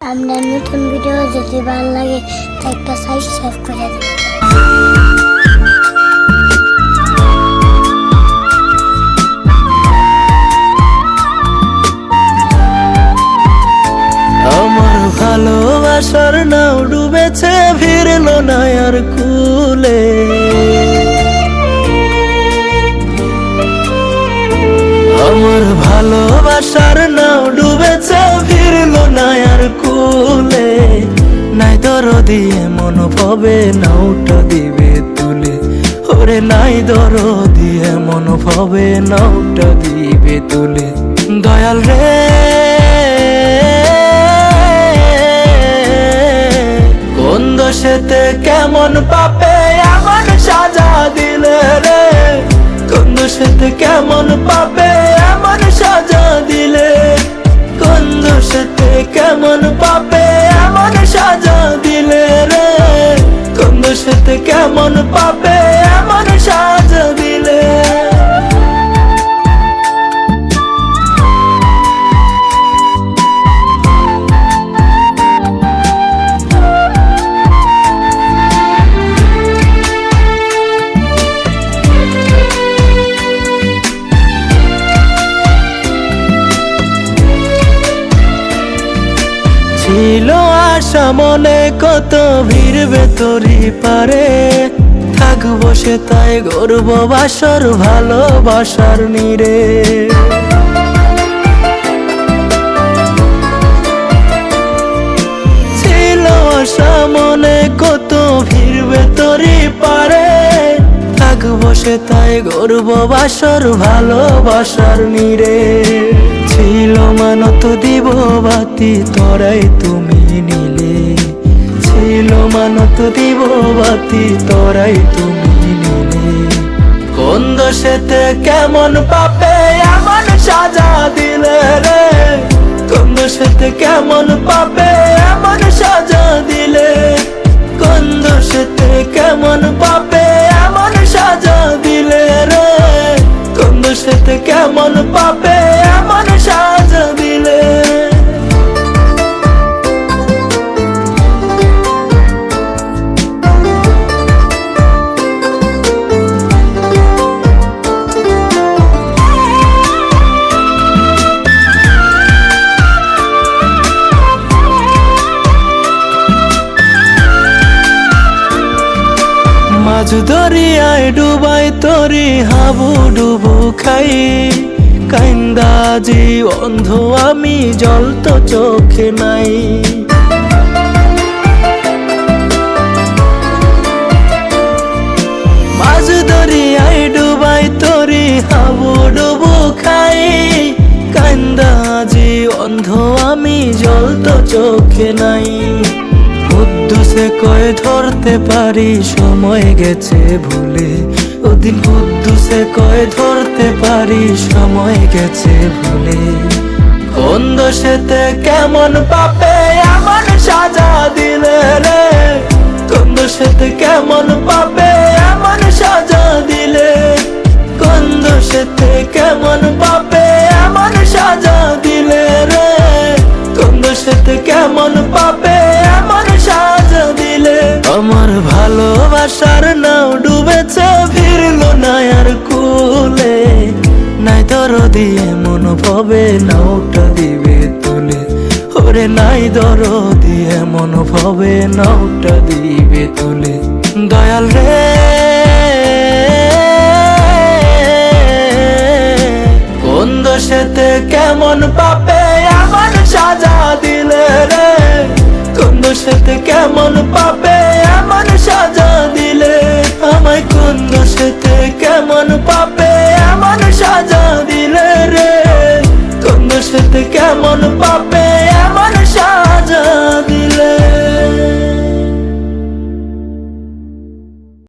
আপনার নতুন ভিডিও যদি ভালো লাগে একটা সাবস্ক্রাইব করে দিন। আমার ভালোবাসার নাও ডুবেছে, ফিরলো না আর কুলে। আমার ভালোবাসার নাও ডুবেছে, ফিরলো না আর কুলে। নাই দরদি এমন ভাবে নাওটা দিবে তুলে, ওরে নাই দরদি এমন ভাবে নাওটা দিবে তুলে। দয়াল রে কোন দোষেতে কেমন পাপে এমন সাজা দিলে রে, কোন দোষেতে কেমন পাপে এমন সাজা দিলে, কোন দোষেতে কেমন পাপে এমন সাজা দিলে রে, কোন দোষেতে কেমন পাপে এমন সাজা দিলে। ছিল আশা মনে কত ভিড়বে তোরি পারে, থাকবো সে তাই গর্ব বাসর ভালোবাসার নিরে। ছিল আশা মনে কত ভিড়বে তোরি পারে, থাকবো সে তাই গর্ব বাসর ভালোবাসার নিরে। ছিল মানত দিব বাতি তোরাই তুমি নিলে, ছিল মানত দিব বাতি তোরাই তুমি নিলে। কোন দোষেতে কেমন পাপে এমন সাজা দিলে রে, কোন দোষেতে কেমন পাপে এমন সাজা দিলে, কোন দোষেতে কেমন পাপে এমন সাজা দিলে রে, কোন দোষেতে কেমন পাপে এমন সাজা দিলে। মাঝ দরিয়ায় ডুবাই তরি হাবু ডুবু খাই, কাইন্দাজি অন্ধ আমি জল তো চোখে নাই। মাঝ দরিয়ায় ডুবাই তরি হাবু ডুবু খাই, কাইন্দাজি অন্ধ আমি জল তো চোখে নাই। কুদ্দুসে কয়ে ধরতে পারি সময় গেছে ভুলে, ওদিন কুদ্দুসে কয়ে ধরতে পারি সময় গেছে ভুলে। কোন দোষেতে কেমন পাপে এমন সাজা দিলে রে, কোন দোষেতে কেমন পাপে এমন সাজা দিলে, কোন দোষেতে কেমন পাপে এমন সাজা দিলে রে, কোন দোষেতে কেমন পাপে এমন সাজা দিলে। আমার ভালোবাসার নাও ডুবেছে, ফিরলো না আর কুলে। নাই দরদি এমন ভাবে নাওটা দিবে তুলে, ওরে নাই দরদি এমন ভাবে নাওটা দিবে তুলে। দয়াল রে কোন দোষেতে কেমন পাপে এমন সাজা দিলে রে, কোন দোষেতে কেমন পাপে এমন সাজা দিলে। আমায় কোন দোষেতে কেমন পাপে এমন সাজা দিলে রে, কোন দোষেতে কেমন পাপে এমন সাজা দিলে।